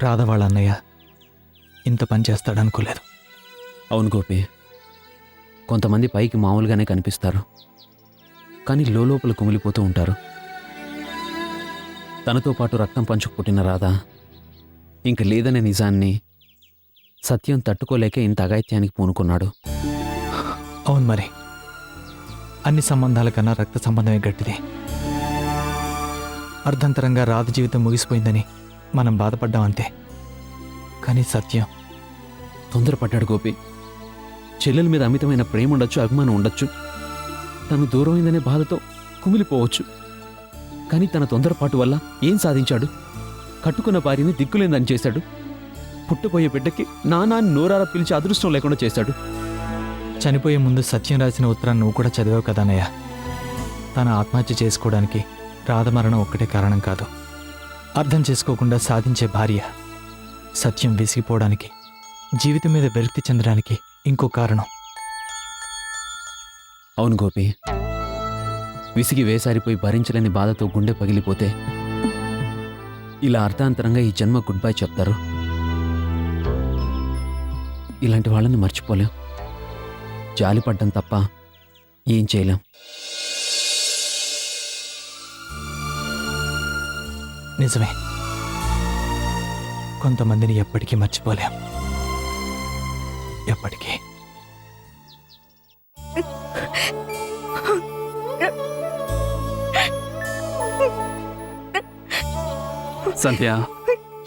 రాధ వాళ్ళ అన్నయ్య ఇంత పని చేస్తాడనుకోలేదు. అవును గోపి, కొంతమంది పైకి మామూలుగానే కనిపిస్తారు, కానీ లోపల కుమిలిపోతూ ఉంటారు. తనతో పాటు రక్తం పంచుకు పుట్టిన రాధ ఇంక లేదనే నిజాన్ని సత్యం తట్టుకోలేక ఇంత అఘాయిత్యానికి పూనుకున్నాడు. అవును, మరి అన్ని సంబంధాల కన్నా రక్త సంబంధమే గట్టిది. అర్ధంతరంగా రాధ జీవితం ముగిసిపోయిందని మనం బాధపడ్డాం అంతే, కానీ సత్యం తొందరపడ్డాడు గోపి. చెల్లెల మీద అమితమైన ప్రేమ ఉండొచ్చు, అభిమానం ఉండొచ్చు, తను దూరమైందనే బాధతో కుమిలిపోవచ్చు, కానీ తన తొందరపాటు వల్ల ఏం సాధించాడు? కట్టుకున్న భార్యని దిక్కులేందని చేశాడు. పుట్టబోయే బిడ్డకి నానా నోరారా పిలిచి అదృష్టం లేకుండా చేశాడు. చనిపోయే ముందు సత్యం రాసిన ఉత్తరాన్ని నువ్వు కూడా చదివావు కదన్నయ్య. తన ఆత్మహత్య చేసుకోవడానికి రాధ మరణం ఒక్కటే కారణం కాదు. అర్థం చేసుకోకుండా సాధించే భార్య సత్యం విసిగిపోవడానికి, జీవితం మీద విరక్తి చెందడానికి ఇంకో కారణం. అవును గోపి, విసిగి వేసారిపోయి భరించలేని బాధతో గుండె పగిలిపోతే ఇలా అర్థాంతరంగా ఈ జన్మ గుడ్ బై చెప్తారు. ఇలాంటి వాళ్ళని మర్చిపోలేం, జాలిపడ్డం తప్ప ఏం చేయలేం. నిజమే, కొంతమందిని ఎప్పటికీ మర్చిపోలేం. ఎప్పటికీ. సంధ్య,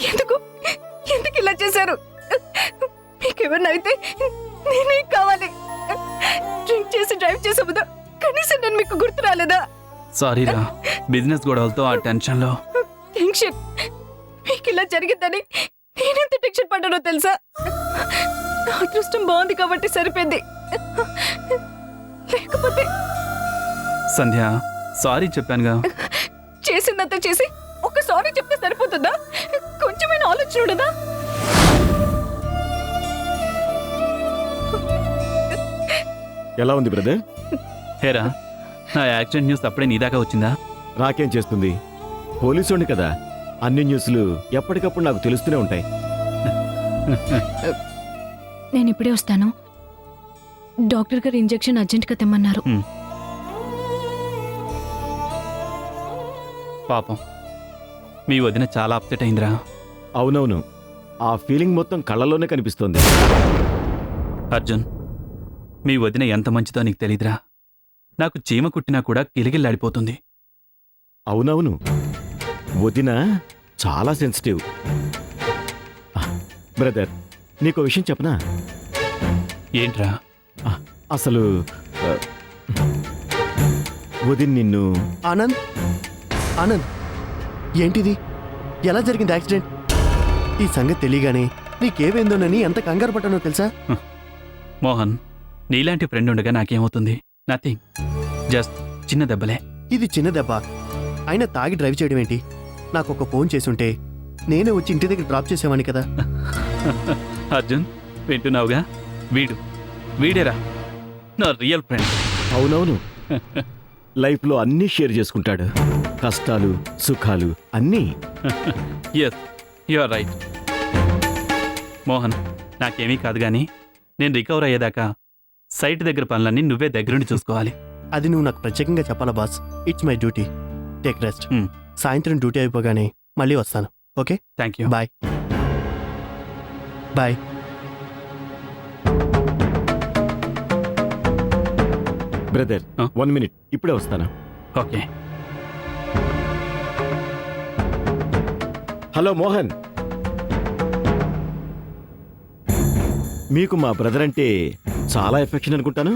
ఎందుకు ఎందుకు ఇలా చేశారు? మీకెవరిని అయితే నేనే కావాలి. డ్రింక్ చేసి డ్రైవ్ చేసే ముందు కనీసం నేను మీకు గుర్తు రాలేదా? సారీరా, బిజినెస్ గొడవలతో ఆ టెన్షన్లో. టెన్షన్? మీకు ఇలా జరిగిందని నేనెంత టెన్షన్ పడ్డానో తెలుసా? నా అదృష్టం బాగుంది కాబట్టి సరిపోయింది, లేకపోతే. సంధ్య, సారీ చెప్పానుగా. చేసిందంతా చేసి ఒక సారీ చెప్తే సరిపోతుందా? కొంచెమైనా ఆలోచన ఉండదా? ఎలా ఉంది బ్రదర్? హేరా, నా యాక్సిడెంట్ న్యూస్ అప్పుడే నీ దాకా వచ్చిందా? రాకేం చేస్తుంది, పోలీసోండి కదా. అన్ని న్యూస్లు ఎప్పటికప్పుడు నాకు తెలుస్తూనే ఉంటాయి. నేను ఇప్పుడే వస్తాను. డాక్టర్ గారు ఇంజెక్షన్ అర్జెంట్గా తెమ్మన్నారు. పాపం, మీ వదిన చాలా అప్సెట్ అయిందిరా. అవునవును, ఆ ఫీలింగ్ మొత్తం కళ్ళలోనే కనిపిస్తోంది. అర్జున్, మీ వదిన ఎంత మంచిదో నీకు తెలీదురా. నాకు చీమ కుట్టినా కూడా గిలిగిల్లాడిపోతుంది. అవునవును, వదిన చాలా సెన్సిటివ్. బ్రదర్, నీకో విషయం చెప్పనా? ఏంట్రా? అసలు వదిన్ నిన్ను... ఆనంద్, ఆనంద్, ఏంటిది? ఎలా జరిగింది యాక్సిడెంట్? ఈ సంగతి తెలియగానే నీకేమైందోనని ఎంత కంగారు పడ్డానో తెలుసా? మోహన్, నీలాంటి ఫ్రెండ్ ఉండగా నాకేమవుతుంది? నథింగ్, జస్ట్ చిన్న దెబ్బలే. ఇది చిన్న దెబ్బ అయినా తాగి డ్రైవ్ చేయడం ఏంటి? నాకు ఒక ఫోన్ చేసుంటే నేనే వచ్చి ఇంటి దగ్గర డ్రాప్ చేసేవాడిని కదా. అర్జున్, వింటున్నావుగా? వీడేరా నా రియల్ ఫ్రెండ్. అవునవును, లైఫ్లో అన్నీ షేర్ చేసుకుంటాడు, కష్టాలు సుఖాలు అన్నీ. Yes, you are right. Mohan, నాకేమీ కాదు కానీ నేను రికవర్ అయ్యేదాకా సైట్ దగ్గర పనులన్నీ నువ్వే దగ్గరుండి చూసుకోవాలి. అది నువ్వు నాకు ప్రత్యేకంగా చెప్పాలా boss? It's my duty. Take rest. సాయంత్రం డ్యూటీ అయిపోగానే మళ్ళీ వస్తాను. Okay, thank you. Bye bye. Brother, 1 minute, ఇప్పుడే వస్తాను. ఓకే. హలో మోహన్, మీకు మా బ్రదర్ అంటే చాలా ఎఫెక్షన్ అనుకుంటాను.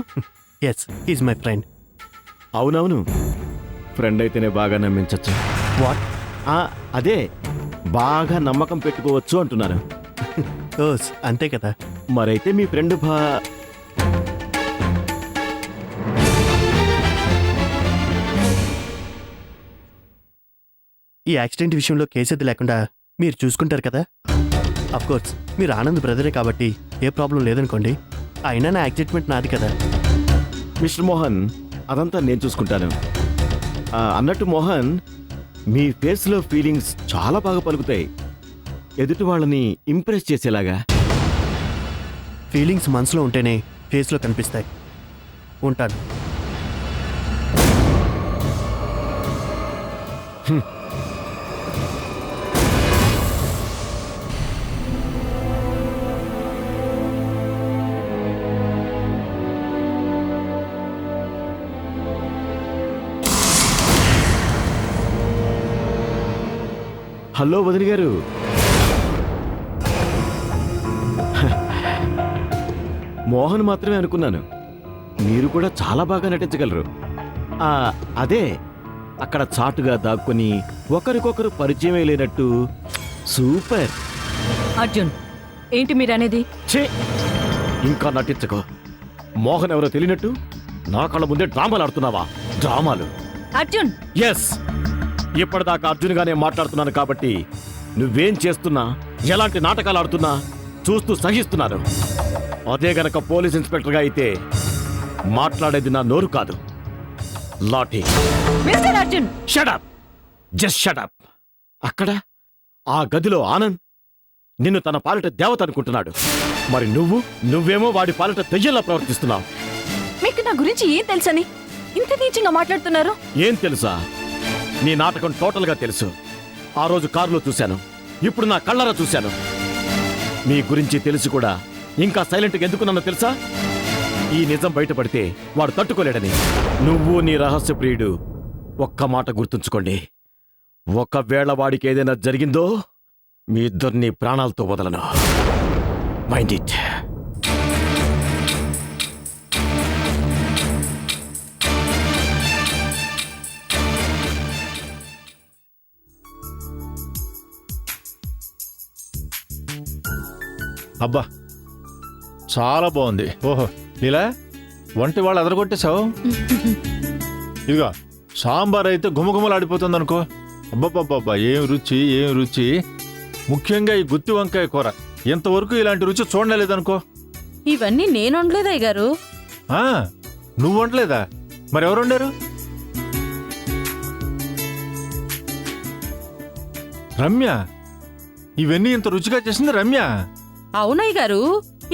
Yes, he's my friend. అవునవును, ఫ్రెండ్ అయితేనే బాగా నమ్మించచ్చు. వాట్? అదే, బాగా నమ్మకం పెట్టుకోవచ్చు అంటున్నాను. ఓస్, అంతే కదా. మరైతే మీ ఫ్రెండ్ ఈ యాక్సిడెంట్ విషయంలో కేసేది లేకుండా మీరు చూసుకుంటారు కదా. కోర్స్ మీరు ఆనంద్ బ్రదరే కాబట్టి ఏ ప్రాబ్లం లేదనుకోండి. అయినా నా యాక్సిడెంట్ నాది కదా. మిస్టర్ మోహన్, అదంతా నేను చూసుకుంటాను. అన్నట్టు మోహన్, మీ ఫేస్లో ఫీలింగ్స్ చాలా బాగా పలుకుతాయి. ఎదుటి వాళ్ళని ఇంప్రెస్ చేసేలాగా. ఫీలింగ్స్ మనసులో ఉంటేనే ఫేస్లో కనిపిస్తాయి. ఉంటాను. హలో వదిలి గారు. మోహన్ మాత్రమే అనుకున్నాను. మీరు కూడా చాలా బాగా నటించగలరు. అదే అక్కడ చాటుగా దాక్కుని ఒకరికొకరు పరిచయమే లేనట్టు. సూపర్. అర్జున్, ఏంటి మీరనేది? ఛే, ఇంకా నటించకో. మోహన్ ఎవరో తెలియనట్టు నా కళ్ళ ముందే డ్రామాలు ఆడుతున్నావా? డ్రామాలు. అర్జున్, ఎస్, ఇప్పటిదాకా అర్జున్గానే మాట్లాడుతున్నాను కాబట్టి నువ్వేం చేస్తున్నా, ఎలాంటి నాటకాలు ఆడుతున్నా చూస్తూ సహిస్తున్నాను. అదే గనక పోలీస్ ఇన్స్పెక్టర్గా అయితే మాట్లాడేది నా నోరు కాదు, lathi. Mister Arjun, shut up, just shut up. అక్కడ ఆ గదిలో ఆనంద్ నిన్ను తన పాలిట దేవత అనుకుంటున్నాడు. మరి నువ్వేమో వాడి పాలిట దెయ్యంలా ప్రవర్తిస్తున్నావు. మీకు నా గురించి ఏం తెలుసని ఇంత నీచంగా మాట్లాడుతున్నారు? ఏం తెలుసా? నీ నాటకం టోటల్గా తెలుసు. ఆ రోజు కారులో చూశాను, ఇప్పుడు నా కళ్ళరా చూశాను. మీ గురించి తెలిసి కూడా ఇంకా సైలెంట్గా ఎందుకు నన్ను తెలుసా? ఈ నిజం బయటపడితే వాడు తట్టుకోలేడని. నువ్వు నీ రహస్య ప్రియుడు ఒక్క మాట గుర్తుంచుకోండి. ఒకవేళ వాడికి ఏదైనా జరిగిందో మీ ఇద్దరిని ప్రాణాలతో వదలను. Mind it. అబ్బా చాలా బాగుంది. ఓహో ఇలా వంటి వాళ్ళు అదరగొట్టేశావు. ఇదిగో సాంబార్ అయితే గుమగుమలాడిపోతుంది అనుకో. అబ్బబ్బబ్బబ్బా, ఏం రుచి, ఏం రుచి. ముఖ్యంగా ఈ గుత్తి వంకాయ కూర, ఇంతవరకు ఇలాంటి రుచి చూడలేదనుకో. ఇవన్నీ నేను వండలేదా గారు? నువ్వు వండలేదా? మరి ఎవరు వండారు? రమ్య. ఇవన్నీ ఇంత రుచిగా చేసింది రమ్య. అవునయ్య గారు,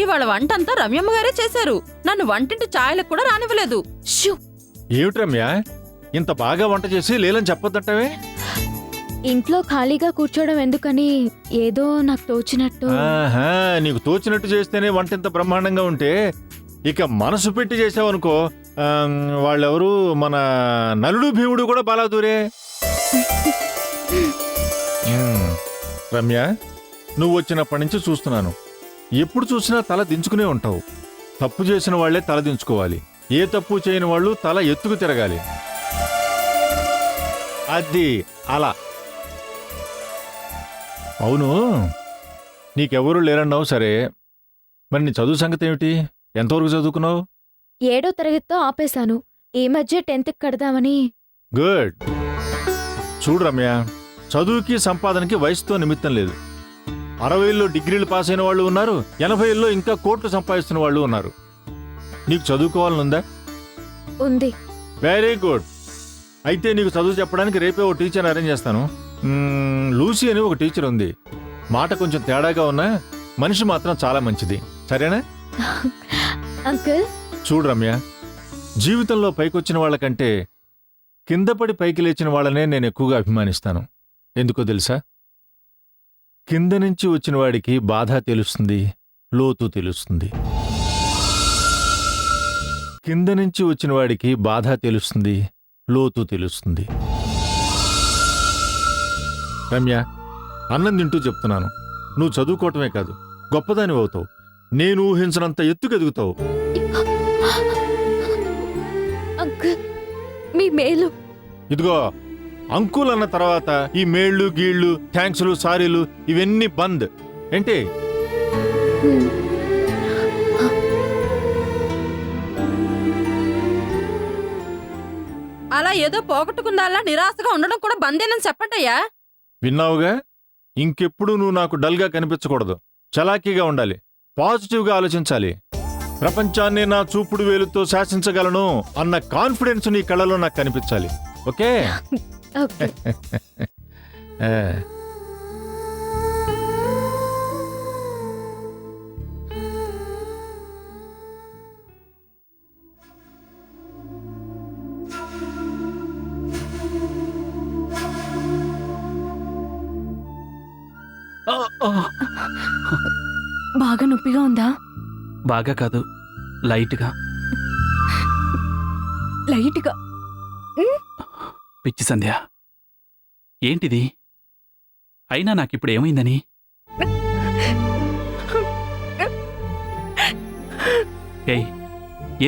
ఇవాళ వంట అంతా రమ్యమ్మ గారే చేశారు. నన్ను వంటింటి ఛాయలకు కూడా రానివ్వలేదు. షూ! ఏమిటి రమ్య, ఇంత బాగా వంట చేసి లేలని చెప్పొద్దంటావే? ఇంట్లో ఖాళీగా కూర్చోవడం ఎందుకని ఏదో నాకు తోచినట్టు. నీకు తోచినట్టు చేస్తేనే వంట ఇంత బ్రహ్మాండంగా ఉంటే ఇక మనసు పెట్టి చేసావనుకో, వాళ్ళెవరు మన నలుడు భీముడు కూడా బాలాదూరే. రమ్య, నువ్వు వచ్చినప్పటి నుంచి చూస్తున్నాను, ఎప్పుడు చూసినా తల దించుకునే ఉంటావు. తప్పు చేసిన వాళ్లే తల దించుకోవాలి, ఏ తప్పు చేయని వాళ్ళు తల ఎత్తుకు తిరగాలి. అది అలా. అవును, నీకెవరూ లేరన్నావు సరే, మరి నీ చదువు సంగతి ఏమిటి? ఎంతవరకు చదువుకున్నావు? 7వ తరగతితో ఆపేశాను. ఈ మధ్య 10th కడదామని. గుడ్. చూడు రమ్య, చదువుకి సంపాదనకి వయసుతో నిమిత్తం లేదు. 60లో డిగ్రీలు పాస్ అయిన వాళ్ళు ఉన్నారు, 80లో ఇంకా కోట్లు సంపాదిస్తున్న వాళ్ళు ఉన్నారు. నీకు చదువుకోవాలనుందా? ఉంది. Very good. అయితే నీకు చదువు చెప్పడానికి రేపే ఓ టీచర్ అరేంజ్ చేస్తాను. లూసీ అని ఒక టీచర్ ఉంది. మాట కొంచెం తేడాగా ఉన్నా మనిషి మాత్రం చాలా మంచిది. సరేనా? అంకుల్, చూడు రమ్య, జీవితంలో పైకొచ్చిన వాళ్ళకంటే కిందపడి పైకి లేచిన వాళ్ళనే నేను ఎక్కువగా అభిమానిస్తాను. ఎందుకో తెలుసా? కింద నుంచి వచ్చిన వాడికి బాధ తెలుస్తుంది, లోతు తెలుస్తుంది. కింద నుంచి వచ్చిన వాడికి బాధ తెలుస్తుంది, లోతు తెలుస్తుంది. రమ్య, అన్నం తింటూ చెప్తున్నాను, నువ్వు చదువుకోవటమే కాదు, గొప్పదాని అవుతావు. నేను ఊహించినంత ఎత్తుకెదుగుతావు. అంకుల్, మీ మేలు. ఇదిగో, అంకుల్ అన్న తర్వాత ఈ మేళ్లు గీళ్లు థ్యాంక్స్లు సారీలు ఇవన్నీ బంద్. ఏంటి? అలా ఏదో పోగొట్టుకుందాలా నిరాశగా ఉండడం కూడా బందేనని చెప్పండయ్యా. విన్నావుగా? ఇంకెప్పుడు నువ్వు నాకు డల్గా కనిపించకూడదు, చలాకీగా ఉండాలి, పాజిటివ్గా ఆలోచించాలి. ప్రపంచాన్ని నా చూపుడు వేలుతో శాసించగలను అన్న కాన్ఫిడెన్స్ నీ కళ్ళలో నాకు కనిపించాలి. ఓకే? ఓకే. ఆ, బాగా నొప్పిగా ఉందా? బాగా కాదు, లైట్గా. లైట్గా. పిచ్చి సంధ్య, ఏంటిది? అయినా నాకిప్పుడు ఏమైందని? ఏయ్,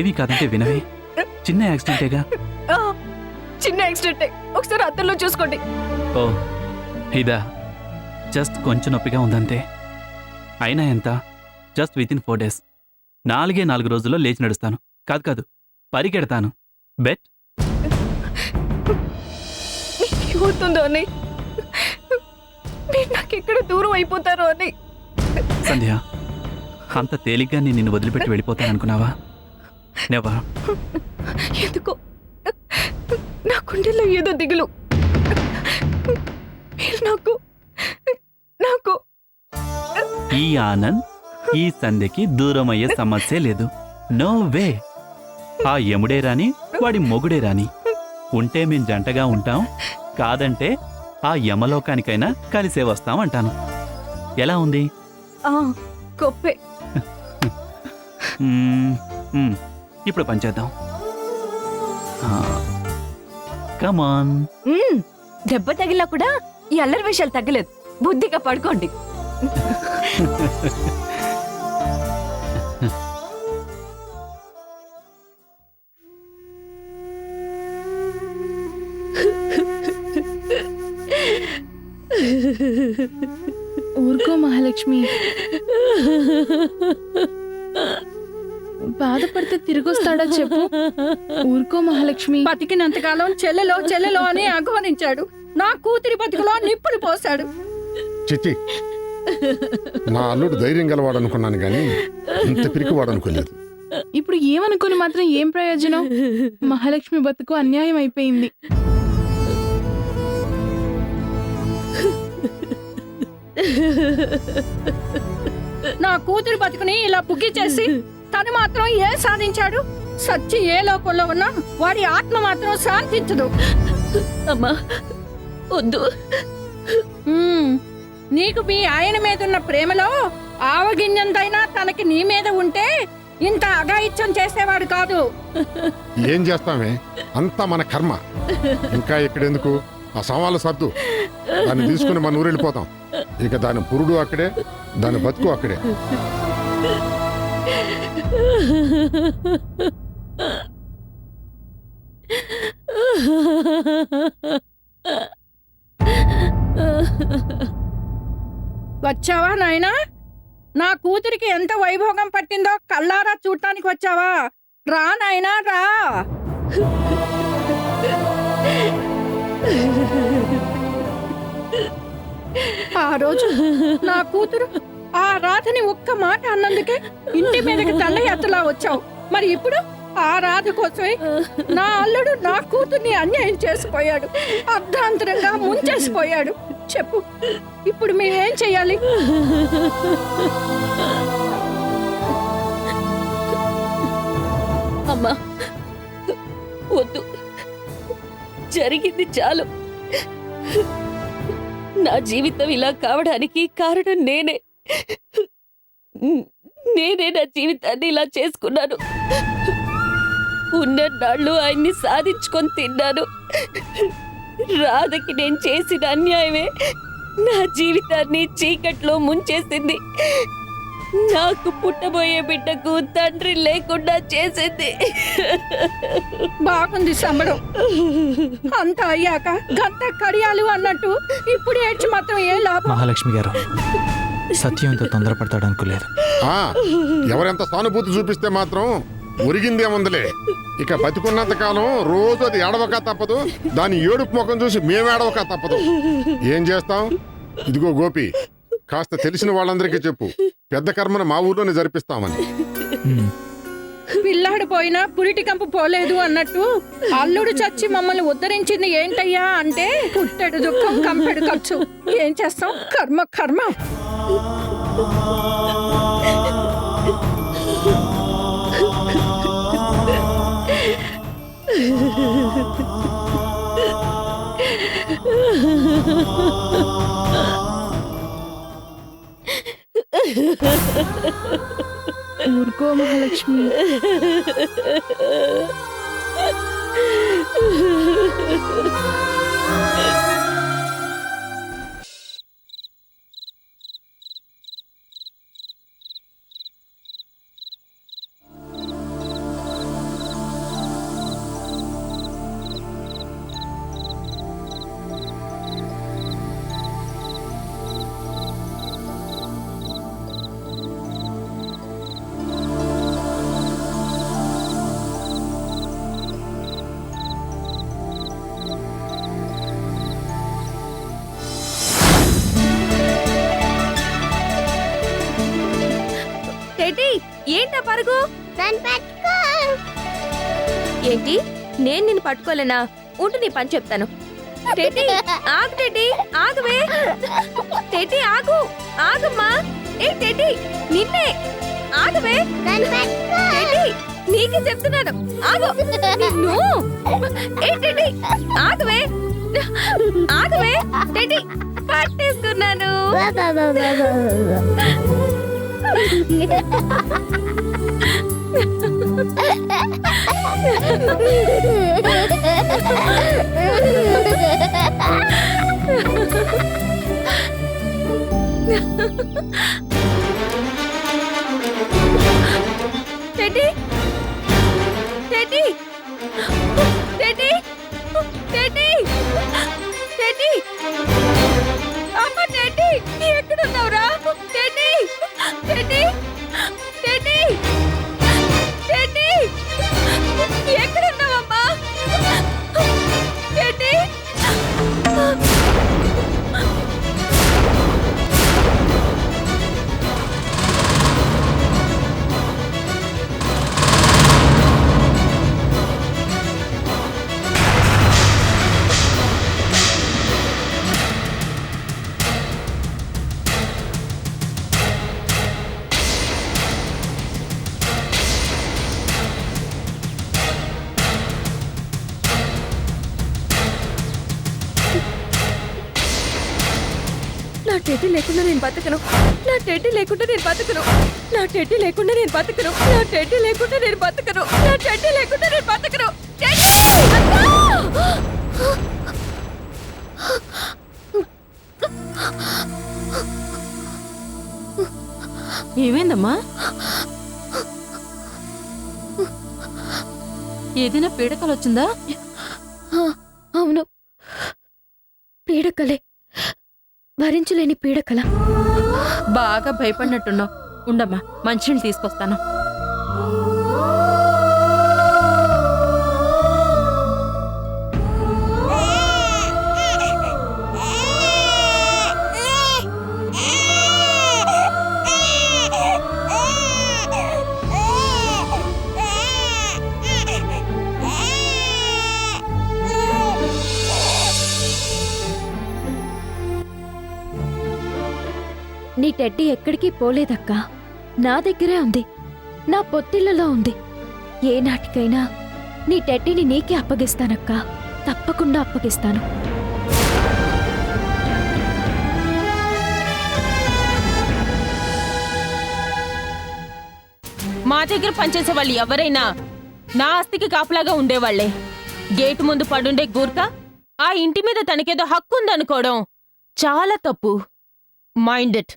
ఏమీ కాదంటే వినవే, చిన్న యాక్సిడెంటేగా. ఆ, చిన్న యాక్సిడెంటే, ఒకసారి అద్దంలో చూసుకోండి. ఓ ఇదా, జస్ట్ కొంచెం నొప్పిగా ఉందంతే. అయినా ఎంత? Just within 4 days. 4 రోజుల్లో లేచి నడుస్తాను. కాదు పరిగెడతాను. బెట్. ఏమవుతుందో అని, మీరు నాకెక్కడ దూరం అయిపోతారో అని. సంధ్య, అంత తేలిగ్గా నేను నిన్ను వదిలిపెట్టి వెళ్ళిపోతాననుకున్నావా? నెవర్. ఎందుకో నా గుండెల్లో ఏదో దిగులు. మీరు నాకు ఈ ఆనంద్ ఈ సంధ్యకి దూరమయ్యే సమస్య లేదు. No way. ఆ యముడే రాని, వాడి మొగుడే రాని, ఉంటే మేం జంటగా ఉంటాం, కాదంటే ఆ యమలోకానికైనా కలిసే వస్తాం అంటాను. ఎలా ఉంది? గొప్పే. ఇప్పుడు పనిచేద్దాం. కమాన్. దెబ్బ తగిలా కూడా ఈ అల్లరి విషయాలు తగ్గలేదు. బుద్ధిగా పడుకోండి. ఊరుకో మహాలక్ష్మి, బాధపడితే తిరిగొస్తాడా చెప్పు. ఊరుకో మహాలక్ష్మి. బతికినంతకాలం చెల్లెలో చెల్లెలో అని అఘోరించాడు. నా కూతురి బతుకులో నిప్పులు పోశాడు. చిచ్చి, నా అల్లుడు ధైర్యం గలవాడు అనుకున్నాను గాని ఇంత పిరికివాడు అనుకోలేదు. ఇప్పుడు ఏమనుకుని మాత్రం ఏం ప్రయోజనం? మహాలక్ష్మి బతుకు అన్యాయం అయిపోయింది. నా కూతురి బతుకుని ఇలా బుగ్గి చేసి తను మాత్రం ఏం సాధించాడు? సచ్చి ఏ లోకంలో ఉన్నా వాడి ఆత్మ మాత్రం శాంతించదు. అమ్మా వద్దు. నీకు మీ ఆయన మీద ఉన్న ప్రేమలో ఆవగింజంతైనా తనకి నీ మీద ఉంటే ఇంత అఘాయిత్యం చేసేవాడు కాదు. ఏం చేస్తామే, అంతా మన కర్మ. ఇంకా ఇక్కడెందుకు? ఆ సవాలు సర్దు, దాన్ని తీసుకుని మన ఊరు వెళ్ళిపోతాం. ఇక దాని పురుడు అక్కడే, దాని బతుకు అక్కడే. వచ్చావా నాయనా? నా కూతురికి ఎంత వైభోగం పట్టిందో కళ్ళారా చూడటానికి వచ్చావా? రా నాయనా రా. ఆ రోజు నా కూతురు ఆ రాధని ఒక్క మాట అన్నందుకే ఇంటి మీదకి తల్ల ఎత్తలా వచ్చావు. మరి ఇప్పుడు ఆ రాధ కోసమే నా అల్లుడు నా కూతుర్ని అన్యాయం చేసిపోయాడు, అర్ధాంతరంగా ముంచేసిపోయాడు. చెప్పు, ఇప్పుడు మేమేం చెయ్యాలి? అమ్మా వద్దు, జరిగింది చాలు. నా జీవితం ఇలా కావడానికి కారణం నేనే నా జీవితాన్ని ఇలా చేసుకున్నాను. ఉన్నన్నాళ్ళు ఆయన్ని సాధించుకొని తిన్నాను. రాధకి నేను చేసిన అన్యాయమే నా జీవితాన్ని చీకట్లో ముంచేసింది. నాకు పుట్టబోయే బిడ్డకు తండ్రి లేకుండా చేసింది. బాగుంది సంబడం. అంతా అయ్యాక గంట కడియాలు అన్నట్టు ఇప్పుడు ఏడ్చి మాత్రం ఏ లాభం? మహాలక్ష్మి గారు, సత్యం ఇంత తొందరపడతాడు అనుకోలేదు. ఎవరెంత సానుభూతి చూపిస్తే మాత్రం ఒరిగిందేముందిలే. ఇక బతికున్నంత కాలం రోజు అది ఏడవక తప్పదు, దాని ఏడుపు ముఖం చూసి మేమేడవక తప్పదు. ఏం చేస్తాం? ఇదిగో గోపి, కాస్త తెలిసిన వాళ్ళందరికీ చెప్పు, పెద్ద కర్మను మా ఊర్లోనే జరిపిస్తామని. పిల్లాడు పోయినా పురిటి కంపు పోలేదు అన్నట్టు అల్లుడు చచ్చి మమ్మల్ని ఉద్ధరించింది ఏంటయ్యా అంటే పుట్టెడు దుఃఖం కంపెడు ఖర్చు. ఏం చేస్తాం? కర్మ కర్మ. ఊరుకో మహాలక్ష్మి. టెడ్డీ, ఏంటా పరుగు? ఏంటి, నేను నిన్ను పట్టుకోలేనా? ఉంటూ నీ పని చెప్తాను. టెడ్డీ ఆగు, టెడ్డీ ఆగువే. టెడ్డీ ఆగు, ఆగమ్మా. ఏ టెడ్డీ, నిన్నే ఆగువే. టెడ్డీ, నీకే చెప్తున్నాను, ఆగు. నిన్ను. ఏ టెడ్డీ ఆగువే, ఆగువే. టెడ్డీ పట్టేసుకున్నాను. Teddy, teddy, teddy, teddy, teddy, అమ్మ టెడ్డీ, ఎక్కడున్నావురా? టెడ్డీ, టెడ్డీ, టెడ్డీ, టెడ్డీ, ఎక్కడున్నావమ్మా? టెడ్డీ, నా టెడ్డీ లేకుండా నేను బతకను. నా టెడ్డీ లేకుండా నేను బతకను. నా టెడ్డీ లేకుండా నేను బతకను. నా టెడ్డీ లేకుండా నేను బతకను. నా టెడ్డీ లేకుండా నేను బతకను. ఏమైందమ్మా? ఏదైనా పీడకలు వచ్చిందా? అవును, పీడకలే, భరించలేని పీడకల. బాగా భయపడినట్టున్నావు. ఉండమ్మా, మంచినీళ్ళు తీసుకొస్తాను. నీ టెడ్డీ ఎక్కడికి పోలేదక్కా, నా దగ్గరే ఉంది, నా పొత్తిళ్లలో ఉంది. ఏ నాటికైనా నీ టెడ్డీని నీకే అప్పగిస్తానక్కా, తప్పకుండా అప్పగిస్తాను. మా దగ్గర పనిచేసే వాళ్ళు ఎవరైనా నా ఆస్తికి కాపలాగా ఉండేవాళ్లే. గేటు ముందు పడుండే గూర్ఖా ఆ ఇంటి మీద తనకేదో హక్కు ఉందనుకోవడం చాలా తప్పు. Mind it.